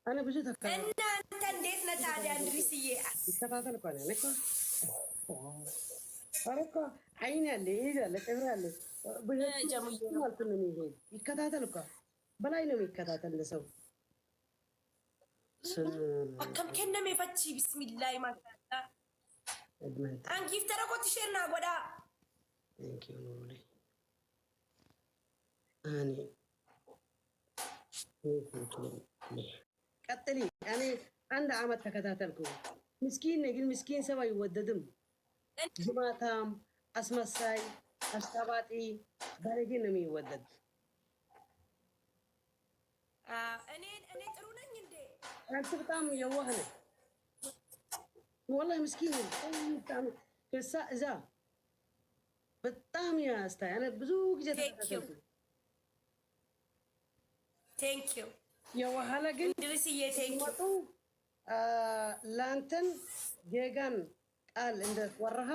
أنا بجد إن أنت نديت نتادي أندريسية. ይከታተል እኮ ነው እኮ ኧረ እኮ አይን ያለ ይሄ ያለ ጥፍር ያለ ጀሙዬ በየቱ ነው ማለት ነው የሚሄድ ይከታተል እኮ በላይ ነው የሚከታተል ለሰው أكم كنا مفتشي بسم الله ما شاء الله. እድሜት أنكيف ترى كنت شيرنا قدا. ቴንክ ዩ ኑሩሌ እኔ ቀጥሊ እኔ አንድ አመት ተከታተልኩ ምስኪን ነኝ ግን ምስኪን ሰው አይወደድም ጅማታም አስመሳይ አሽቃባጢ ባለጌ ነው የሚወደድ እኔ ጥሩ ነኝ እንዴ? አንተ በጣም የዋህ ነህ والله ምስኪን በጣም ከሳ እዛ በጣም ያስታይ እኔ ብዙ ጊዜ ተከታተልኩ ቴንክ ዩ የዋህ ግን እንድሪስዬ ቴንክ ዩ ላንተን ጌጋን ቃል እንደወራሃ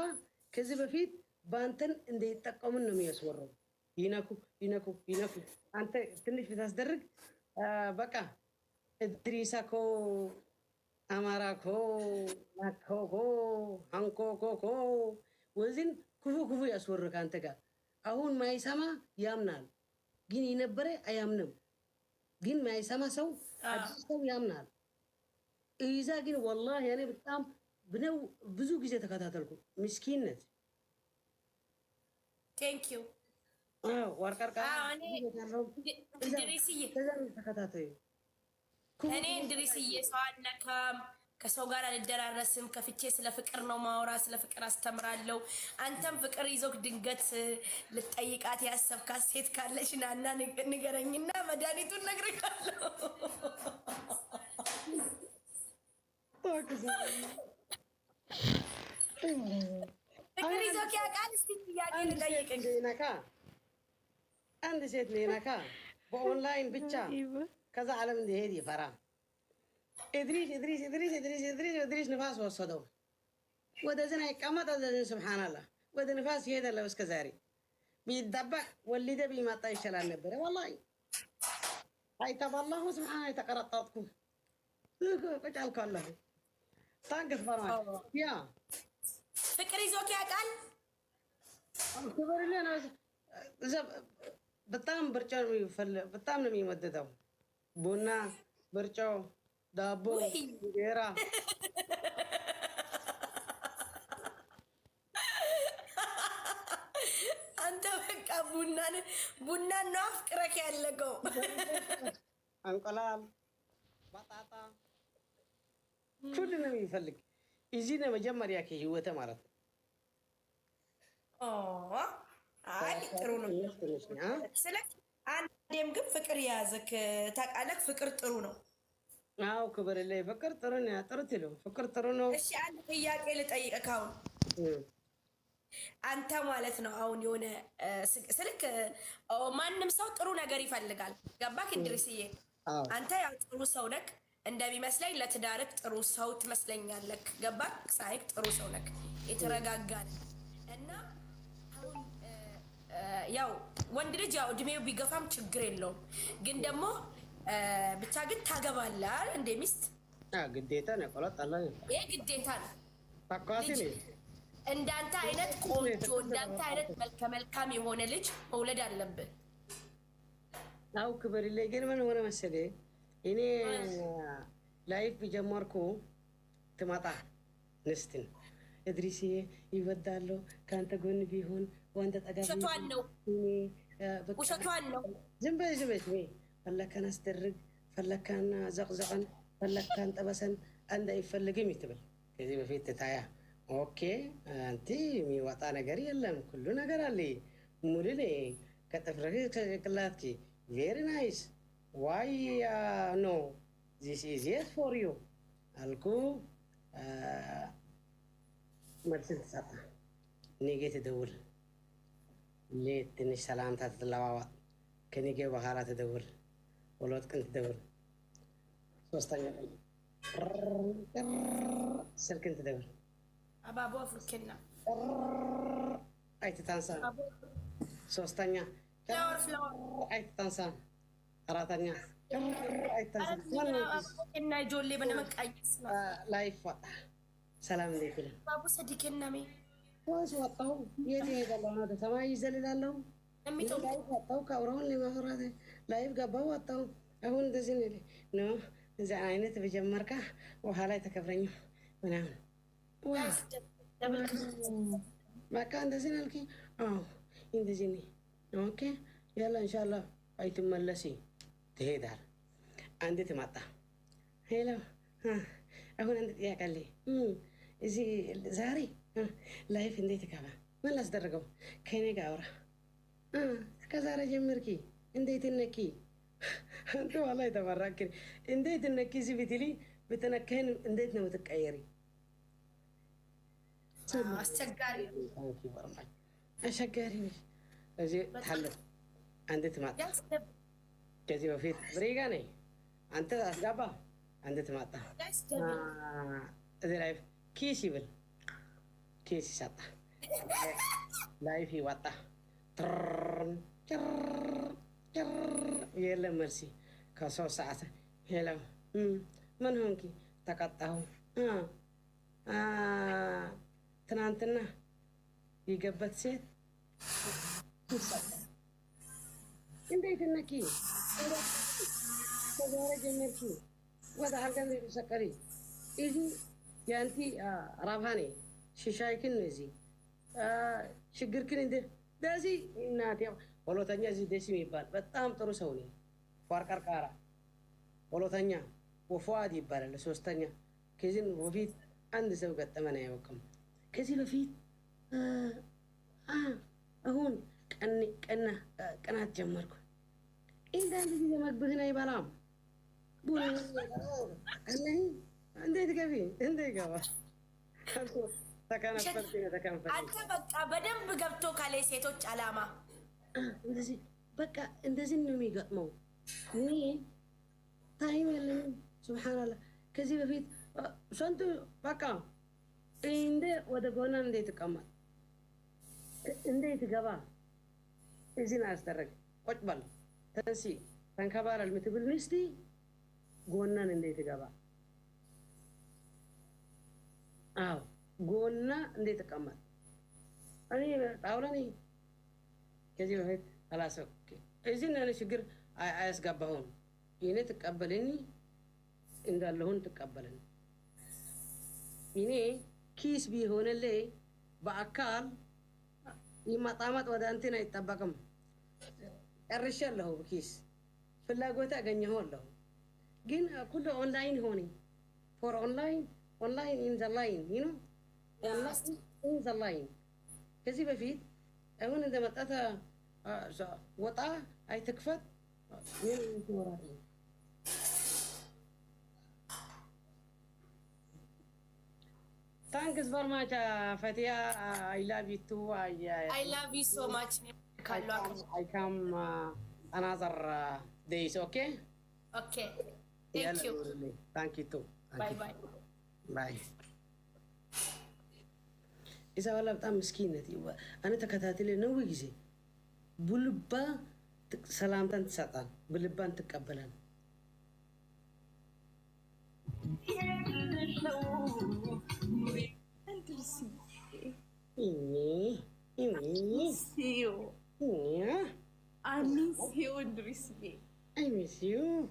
ከዚህ በፊት ባንተን እንደይጠቀሙን ነው የሚያስወራው ይነኩ አንተ ትንሽ ብታስደርግ በቃ እድሪሳኮ አማራኮ ናኮኮ አንኮኮኮ ወዚን ክፉ ያስወርክ አንተ ጋር አሁን ማይሰማ ያምናል ግን ይነበረ አያምንም ግን ማይሰማ ሰው አዲስ ሰው ያምናል إذا قلنا والله يعني بتقام بنو بزوج إذا تكاتلكم مسكينة. Thank you. واركار كا. أنا إندريسية. كذا تكاتاتي. أنا إندريسية سؤالنا كم كسوغارا للدراسة كفتشي سلا فكرنا وما ورا سلا فكر استمرار له أنتم فكر يزوك دنقت للتأييكات يا السب كاسيت كان ليش نانا نقرنينا مداني تون نقرك فكر يزوك يا قال استيقي يا قال دايك ليناكا عندي سيت ليناكا بأونلاين بيتشا كذا علم دي هدي فرا إدريس نفاس وصدوا وده زين كما تزين سبحان الله وده نفاس هذا اللي وسكزاري بيدبح واللي ده بيما طايش على النبرة والله هاي تبى الله سبحانه يتقرطاتكم كجال كله تانقص فرمان يا فكري زوك يا قال كبر لي أنا بتام برجع ميفل بتام نمي مدده بونا برجع دابو غيره أنت بقى بونا نافكرك يا لقو انقلال بطاطا كلنا يفلك يجينا مجمريا كي هو تمارت هاي ترونو سلك عندهم قب فكر يازك تاقالك فكر ترونو كبر اللي فكر تروني ترتلو فكر ترونو እሺ አንድ ጥያቄ ልጠይቅህ አሁን አንተ ማለት ነው አሁን የሆነ ስልክ ማንንም ሰው ጥሩ ነገር ይፈልጋል ገባክ እንድሪስዬ አንተ ያው ጥሩ ሰው ነክ እንደሚመስለኝ ለትዳርክ ጥሩ ሰው ትመስለኛለክ ገባክ ሳይክ ጥሩ ሰው ነክ የተረጋጋን እና አሁን ያው ወንድ ልጅ ያው እድሜው ቢገፋም ችግር የለውም ግን ደግሞ ብቻ ግን ታገባለህ እንደ ሚስት ግዴታ ነው ቆላጥ አለ ይሄ ግዴታ ነው ታቋሲ ነው እንዳንተ አይነት ቆንጆ እንዳንተ አይነት መልካም የሆነ ልጅ መውለድ አለብህ አው ክብር ላይ ግን ምን ሆነ መሰለህ እኔ ላይፍ ጀመርኩ ትማጣ ንስትን እድሪሲ ይወዳሉ ካንተ ጎን ቢሆን ወንደ ጠጋቢ ውሸቷን ነው ውሸቷን ነው ዝም በይ ፈለከን አስደርግ ፈለከና ዘቅዘቀን ፈለከን ጠበሰን አንድ አይፈልግም ይትብል ከዚህ በፊት ታያ ኦኬ አንቲ የሚወጣ ነገር የለም ሁሉ ነገር አለ ሙሉኔ ከጥፍረህ ከቅላትኪ very nice why no this is it for you alku መልስ ተሰጣ ነገ ትደውል ليه ትንሽ ሰላምታ ትለዋወጥ ከነገ በኋላ ትደውል ወሎት ቀን ትደውል ሶስተኛ ስልክን ትደውል አባቦ ፍልክና አይተታንሳ ሶስተኛ አይተታንሳ አራተኛ እና ጆሌ በነመቃየስ ላይፍ ወጣ ሰላም እንዴት ይላል ባቡ ሰዲቅና ሜ ወስ ወጣው የት ይሄዳለሁ ወደ ሰማይ ይዘልላለሁ ላይፍ ወጣው ከአውራውን ለማፍራት ላይፍ ገባው ወጣው አሁን እንደዚህ ነው እዛ አይነት በጀመርካ በኋላ ተከብረኝ ምናምን በቃ እንደዚህ ነው አልኪ አዎ እንደዚህ ነው ኦኬ ያላ ኢንሻአላህ አይትመለሲ ትሄዳል አንዴ ትመጣ ሄሎ አሁን አንድ ጥያቄ አለ እዚህ ዛሬ ላይፍ እንዴት ገባ ምን ላስደረገው ከኔ ጋር አውራ ከዛሬ ጀምርኪ እንዴት ነኪ አንተ والله ተባረክ እንዴት ነኪ እዚህ ብትሊ ብትነከን እንዴት ነው የምትቀየሪ አስቸጋሪ አስቸጋሪ እዚህ ታለፍ አንዴ ትመጣ ከዚህ በፊት ብሬጋ ነኝ አንተ አስጋባ አንዴ ትመጣ እዚህ ላይ ኪስ ይብል ኪስ ይሰጣ ላይፍ ይወጣ የለም መልሲ ከሶስት ሰዓት ሄሎ ምን ሆንኪ ተቀጣሁ ትናንትና የገበት ሴት እንዴት ነኪ ከዛሬ ጀመርኪ ወደ ሀገር ሰቀሪ እዚህ ያንቲ ራባኔ ሽሻይክን እዚህ ችግርክን እንደ ደዚህ እናቴ ወሎተኛ እዚህ ደስ የሚባል በጣም ጥሩ ሰው ነው ቋርቀርቃራ ወሎተኛ ወፏድ ይባላል ሶስተኛ ከዚህ በፊት አንድ ሰው ገጠመን አያውቅም ከዚህ በፊት አሁን ቀናት ጀመርኩ እንዳንድ ጊዜ መግብህን አይበላም ቡና እንዴት ገቢ እንዴት ገባ አንተ በቃ በደንብ ገብቶ ካለ ሴቶች አላማ እንደዚህ በቃ እንደዚህ ነው የሚገጥመው እኔ ታይም የለኝም ሱብሃንአላህ ከዚህ በፊት ስንት በቃ እንደ ወደ ጎና እንዴት ተቀመጥ እንዴት ገባ እዚህ አስተረግ ቁጭ በል ተንሲ ተንከባለል ምትብል ንስቲ ጎናን እንዴት ገባ አው ጎና እንዴት ተቀመጥ እኔ ጣውላኒ ከዚህ በፊት አላሰብኩ እዚህ ነው ችግር አያስገባሁም ይኔ ተቀበለኝ እንዳለሁን ተቀበለኝ ይኔ ኪስ ቢሆንልኝ በአካል ይማጣማጥ ወደ አንተና አይጠበቅም ጨርሻለሁ ኪስ ፍላጎት አገኘሁለሁ ግን ሁሉ ኦንላይን ሆኒ ፎር ኦንላይን in the line you know in the line ከዚህ በፊት አሁን እንደመጣታ ወጣ አይተክፈት Thanks very much, Fatia. I love you too. I love you so much. I come another days, okay? Okay. Thank you. Thank you too. Bye bye. Bye. إذا والله بتاع مسكينة أنا تكتاتي نوي جزي بلبا سلامتان تساتان بلبان تقبلان ini I miss you Idrisye I miss you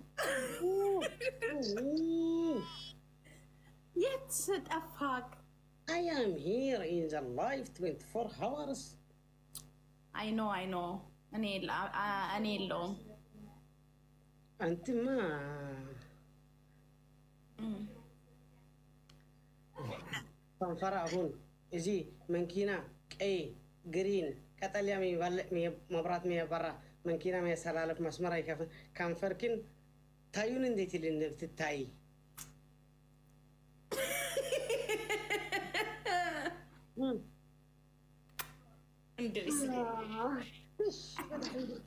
Yet said a fuck I am here in the life 24 hours I know أني اللوم أنت ما فانفرع هون إزي منكينا أي جرين كتاليا مي مبرات مي برا منكينا مي سلالف مسمرة كان فركن تايون انديتي لنبت تاي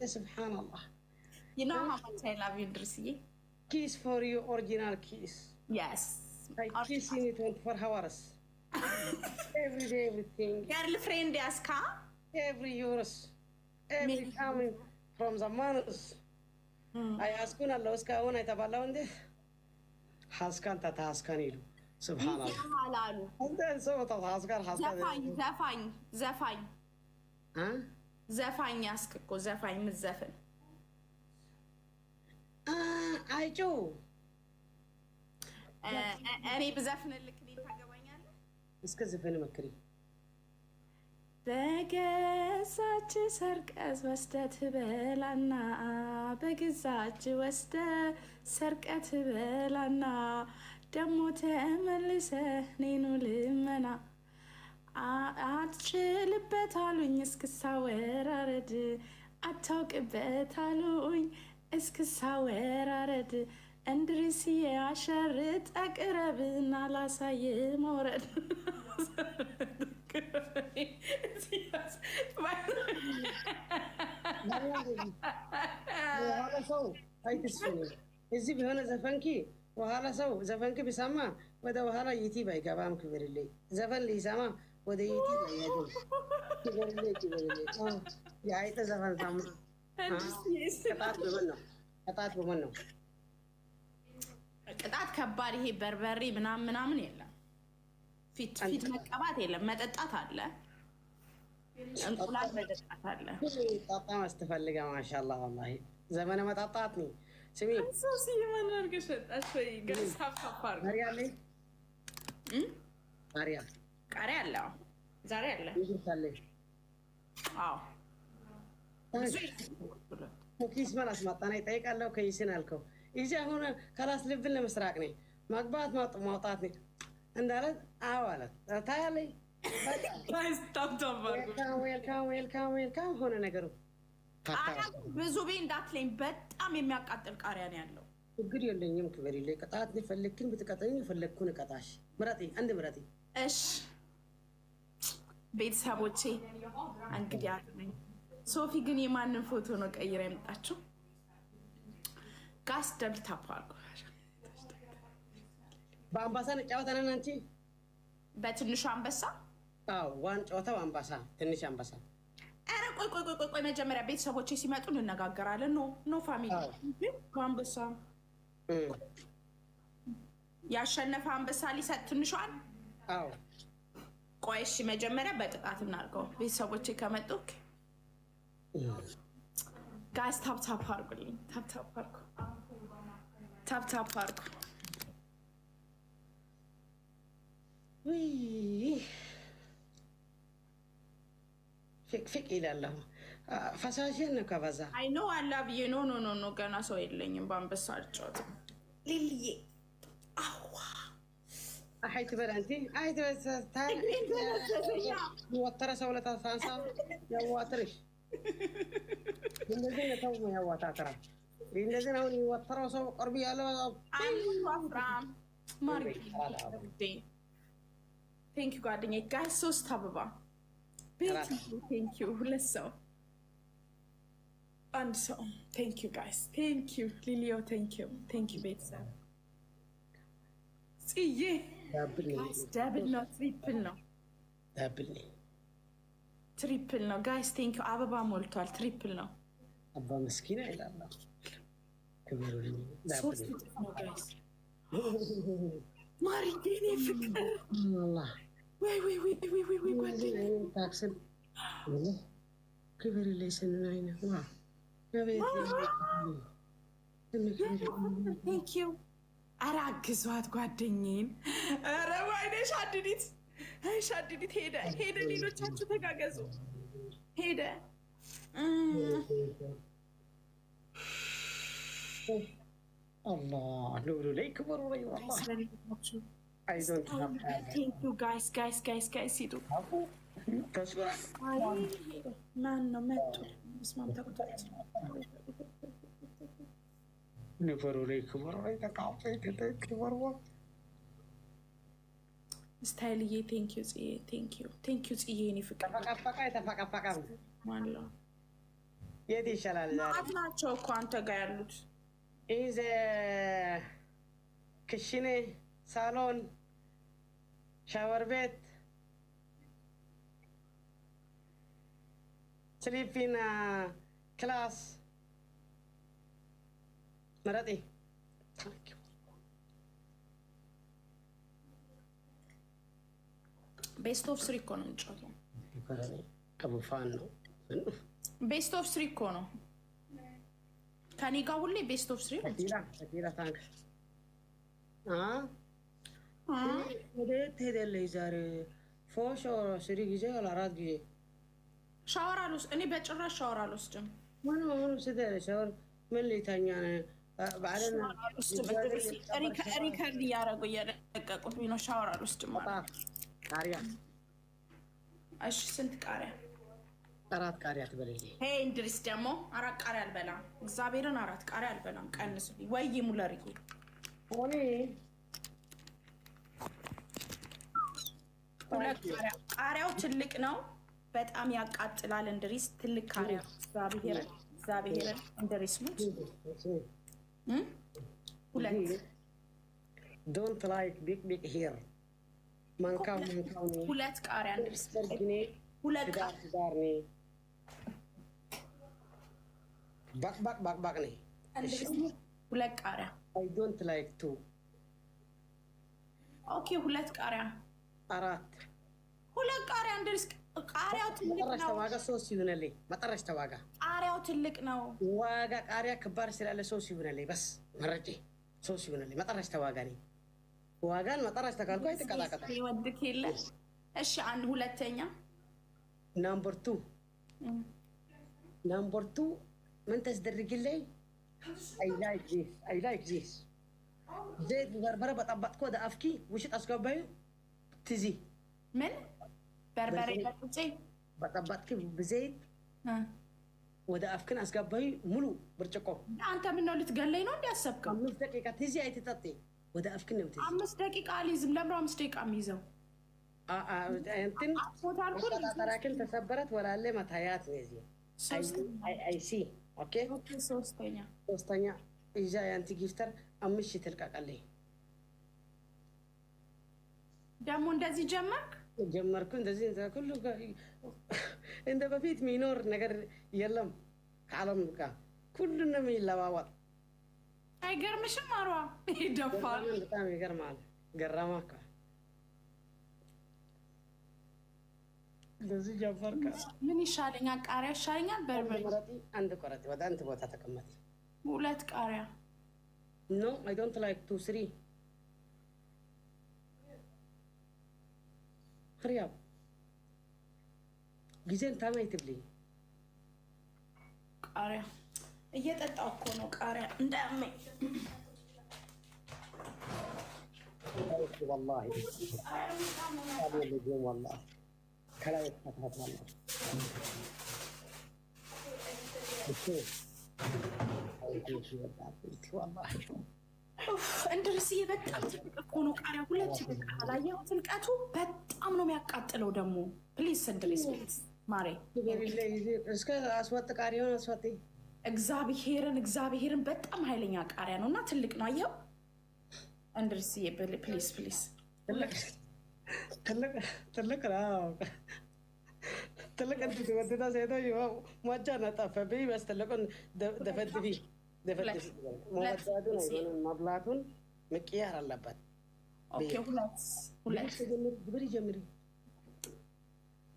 سبحان الله You know how much I love you Idrisye Kiss for you original kiss Yes I kiss you 24 hours every day, everything. Girlfriend Aska? Every yours. Every coming from the mothers. أي هاسكون الله وسكاون يتبلاو عنده هاسكان تتهاسكان يلو سبحان الله ይላሉ أنت سو تتهاسكان ዘፋኝ ها ዘፋኝ ያስክ እኮ ዘፋኝ ምዘፍን አይጩ እኔ ብዘፍንልክ እኔ ታገባኛለህ እስከ ዘፈን መክሪ በገዛች ሰርቀስ ወስደት በላና በገዛች ወስደ ሰርቀት በላና ደሞ ተመልሰ እኔኑ ልመና አትችልበት አሉኝ እስክሳ ወራረድ አታውቅበት አሉኝ እስክሳ ወራረድ እንድርስዬ አሸርጥ አቅረብና ላሳይ መውረድ وهذا سو هاي تسفني إزي بهنا زفنكي وهذا سو زفنكي بسمع وده وهذا يتي باي كبام كبر اللي زفن لي سما وده يتي باي يدو كبر اللي يا هاي تزفن سما قطعت بمنه ቅጣት ከባድ ይሄ በርበሬ ምናምን የለም ፊት መቀባት የለም መጠጣት አለ እንቁላል መጠጣት አለ ጣጣ ማስተፈልጋ ማሻአላህ والله ዘመነ መጣጣት ነው ስሚ ሶሲ ማን አርገሽ አሽይ ገሳፍ ካፋር ማሪያ ላይ ማሪያ ቃሪያ አለ ዛሬ አለ ይልታለሽ አዎ ኪስ ማላስ ማጣና ይጠይቃለሁ ከይስን አልከው ይሄ አሁን ከራስ ልብን ለመስራቅ ነው ማግባት ማውጣት ነው እንዳለ አዋላት ታያለኝ ዌልካም ሆነ ነገሩ ብዙ ቤ እንዳትለኝ በጣም የሚያቃጥል ቃሪያ ነው ያለው ችግር የለኝም ክበሪ ላይ ቅጣት ፈልክን ብትቀጠኝ የፈለግኩን ቀጣሽ ምረጤ አንድ ምረጤ እሺ ቤተሰቦቼ እንግዲህ አጥመኝ ሶፊ ግን የማንን ፎቶ ነው ቀይራ የመጣችው ጋስ ደብል ታፓርኩ በአምባሳ ጫወታና አንቺ በትንሹ አንበሳ አዎ ዋን ጫወታው አንበሳ ትንሽ አንበሳ አረ ቆይ መጀመሪያ ቤተሰቦቼ ሲመጡ እንነጋገራለን ኖ ፋሚሊ አንበሳ ያሸነፈ አንበሳ ሊሰጥ ትንሿን አዎ ቆይ እሺ መጀመሪያ በቅጣት እናድርገው ቤተሰቦቼ ከመጡ ጋይስ ታፕ አድርጉልኝ ታፕ አድርጉ ፍቅ ይላለሁ ፈሳሽን ነው ከበዛ አይ ኖ አላብዬ ኖ ገና ሰው የለኝም በአንበሳ አልጫወትም ሊልዬ አዋ አይ ትበል አንቺ አይ ትበል ወተረ ሰው ለታሳንሳ ያዋትርሽ እንደዚህ ነው ያዋታተራ እንደዚህ ነው ይወተረው ሰው ቅርብ ያለው አፍራም ማርጌ ቴንክ ዩ ጓደኛዬ ጋይስ ሶስት አበባ ቴንክ ዩ ሁለት ሰው አንድ ሰው ቴንክ ዩ ጋይስ ቴንክ ዩ ሊሊዮ ቴንክ ዩ ቤተሰብ ጽዬ ደብል ነው ትሪፕል ነው ጋይስ ቴንክ ዩ አበባ ሞልቷል ትሪፕል ነው አባ መስኪና ይላል ሶስት ነው ጋይስ ማርጌ እኔ ፍቅር ወይ ጓደኛዬ ታክስል ክብር ላይ ስንናይነ ቴንክ ዩ ኧረ አግዟት ጓደኛዬን ኧረ ወይኔ ሻድዲት ሄደ ሌሎቻችሁ ተጋገዙ ሄደ الله نور ليك وري والله I don't have thank you guys ሂዱ ተስፋ ማን ነው መጡ ስማም ተቆጣጣ نفر ليك وري ተቃውጤ ተከበርዋ ስታይልዬ ቴንክ ዩ ጽዬ እኔ ፍቅር ተፈቃ ማነው የት ይሻላል ዛሬ ናቸው እኮ አንተ ጋር ያሉት ኢዝ ክሽኔ ሳሎን ሻወር ቤት sleep in class مراتي ቤስት ኦፍ 3 እኮ ነው የምንጫወተው። አቡ ፋን ነው ቤስት ኦፍ 3 እኮ ነው ከኔ ጋር ሁሌ ቤስት ኦፍ 3 ነው። ተኪላ ታንክ ወዴት ትሄዳለች ዛሬ? ፎሽ ስሪ ጊዜ ወላ 4 ጊዜ ሻወር አልወስድም እኔ በጭራሽ ሻወር አልወስድም። ምን ስትል ሻወር ምን ሊተኛ ነው? بعدين ሪከርድ እያደረጉ እየለቀቁት ነው። ሻወር አልወስድም ማለት ቃሪያ። እሺ ስንት ቃሪያ? 4 ቃሪያ ትበላለች። ሄይ እንድሪስ ደግሞ 4 ቃሪያ አልበላም። እግዚአብሔርን 4 ቃሪያ አልበላም። ቀንስልኝ ወይ ሙለርዬ። ሆኔ 2 ቃሪያ። ቃሪያው ትልቅ ነው፣ በጣም ያቃጥላል። እንድሪስ ትልቅ ቃሪያ እግዚአብሔርን እንድሪስ ሙት 2 ዶንት ላይክ ቢግ ሄር ማንካው 2 ቃሪያ እንድሪስ 2 ቃሪያ ባቅ ነኝ። 2 ቃሪያ አይ ዶንት ላይክ 2 ኦኬ 2 ቃሪያ 4 2 ቃሪያ እንድሪስ ቃሪያው ትልቅ መጠረሽ ነው። ተዋጋ 3 ይሆነልኝ። መጠረሽ ተዋጋ ቃሪያው ትልቅ ነው። ዋጋ ቃሪያ ከባድ ስላለ 3 ይሆነልኝ። በስ መረጬ 3 ይሆነልኝ። መጠረሽ ተዋጋ ነኝ። ዋጋን መጠረሽ ተካልኩ አይተቀጣቀጣ ይወድክ የለ። እሺ አንድ ሁለተኛ ናምበር 2 ምን ተስደርግልኝ? አይ ላይክ ዚስ ዘይት በርበረ በጠበጥኩ ወደ አፍኪ ውሽጥ አስገባዩ ትዚ ምን በርበሬ ለጥጬ በጠበጥክ በዘይት ወደ አፍክን አስገባዩ ሙሉ ብርጭቆ። አንተ ምን ነው ልትገለኝ ነው እንዲያሰብከው? 5 ደቂቃ ትዚ አይተጠጥ ወደ አፍክን ነው ትዚ 5 ደቂቃ አልይዝም። ለምን 5 ደቂቃ የሚይዘው? እንትን ተራክን ተሰበረት ወላለ መታያት ነው እዚ አይ ሲ ኦኬ። ሶስተኛ ኢዛ ያንቲ ጊፍተር 5 ትልቀቀልኝ። ደግሞ እንደዚህ ጀመርኩ እንደዚህ ሁሉ እንደ በፊት ሚኖር ነገር የለም። ከዓለም ጋር ሁሉንም ይለዋወጥ። አይገርምሽም? አሯ ይደፋል። በጣም ይገርማል። ገረማካ እንደዚህ ጀመርካ። ምን ይሻለኛል? ቃሪያ ይሻለኛል? በርበሬ? አንድ ቆረጥ ወደ አንተ ቦታ ተቀመጥ። 2 ቃሪያ ኖ አይ ዶንት ላይክ 2 3 ህሪያው ጊዜን ታማኝ ትብልኝ። ቃሪያ እየጠጣሁ እኮ ነው። ቃሪያ እንዳያመኝ والله هذا اليوم والله كلام فتحت والله እንድርስዬ በጣም ትልቅ እኮ ነው ቃሪያ። 2 በቃ አላየኸው? ትልቀቱ በጣም ነው የሚያቃጥለው። ደግሞ ፕሊዝ እንድሪስ ፕሊዝ ማሬ እስከ አስወጥ ቃሪያውን አስወጥ። እግዚአብሔርን በጣም ኃይለኛ ቃሪያ ነው እና ትልቅ ነው። አየኸው እንድርስዬ ፕሊዝ ትልቅ እንትን ወደዳ ሴቶ ሞጃ ነጠፈብኝ። በስ ትልቁን ደፈድፊ መወዳዱን አይሆንም፣ መብላቱን መቅያር አለበት። ብሪ ጀምሪ።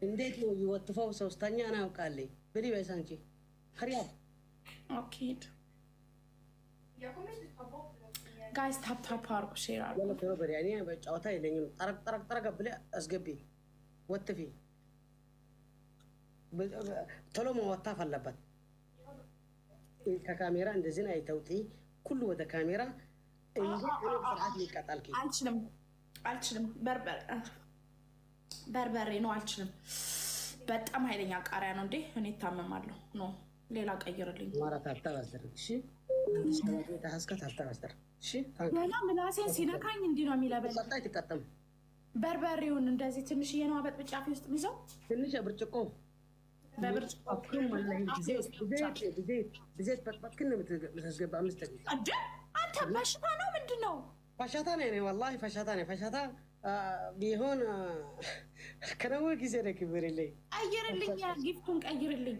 እንዴት ነው ይወጥፈው? 3ኛ ናውቃለኝ። ብሪ በሳንቺ ከሪያ ጋይስ ታፕ አርጉ፣ ሼር አርጉ። ቶሎ በሪ። እኔ ጨዋታ የለኝም። ጠረቅ ብለህ አስገቢ፣ ወጥፊ። ቶሎ መወታፍ አለበት። ከካሜራ እንደዚህ አይተውጪ ሁሉ ወደ ካሜራ እንጂ ስርዓት ይቀጣልኪ። አልችልም። በርበሬ ነው አልችልም። በጣም ኃይለኛ ቃሪያ ነው እንዴ! እኔ ታመማለሁ። ኖ ሌላ ቀይርልኝ። ማራት አታባስተር። እሺ ታስከት አታባስተር። እሺ ሌላ ምላሴን ሲነካኝ እንዲህ ነው የሚለበል። ሰጣይ ተቀጠም በርበሬውን እንደዚህ ትንሽዬ ነው አበጥብጫ ውስጥ ይዘው ትንሽ ብርጭቆ በብርጭቆ ብዜት በጥበጥክን ምትስገባ 5 ደቂቃ። አንተ በሽታ ነው ምንድን ነው? ፈሻታ ነኝ ወላሂ ፈሻታ ቢሆን ከነው ጊዜ ነው ክብርልኝ። ቀይርልኝ፣ ጊፍቱን ቀይርልኝ።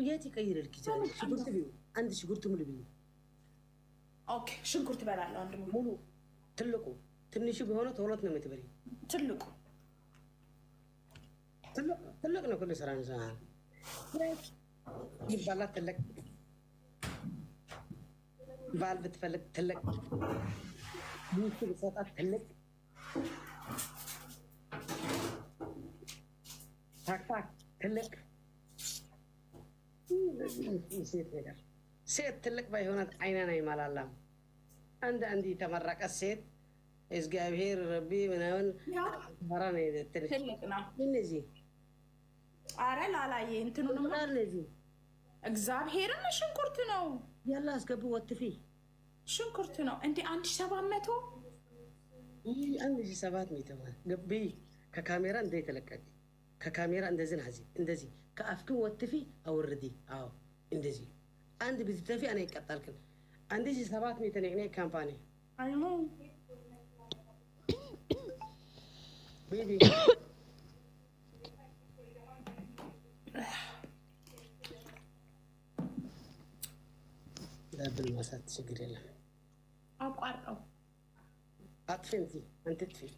የት ይቀይርል? ጊዜ ሽጉርት ቢሆን 1 ሽጉርት ሙሉ ቢሆን ኦኬ ሽንኩርት እበላለሁ አንድ ሙሉ ትልቁ ትንሹ ቢሆን ተሁለት ነው የምትበሪ ትልቁ ትልቅ ነው ኩል ስራ እንዛ ይባላል ትልቅ ባል ብትፈልግ ትልቅ ሙሉ ብትሰጣት ትልቅ ታክታክ ትልቅ ሴት ትልቅ ባይሆናት አይናን አይማላላም አንድ ተመረቀ ሴት እግዚአብሔር ረቢ ምናምን ባራኔ ትልቅ ነው እነዚህ አረ ላላዬ እንትኑን እነዚህ እግዚአብሔርን ሽንኩርት ነው ያላ አስገቡ ወጥፊ ሽንኩርት ነው እንዴ 1700 1700 ገቢ ከካሜራ እንደ ተለቀቀ ከካሜራ እንደዚህ ናዚ እንደዚህ ከአፍቱ ወጥፊ አውርዲ አዎ እንደዚህ አንድ ብትተፊ انا ይቀጣልከ 1700 ነው እኔ ካምፓኒ አይኑ ቤቢ دبل مسات شجريلا أقارئه أطفي أنت تطفي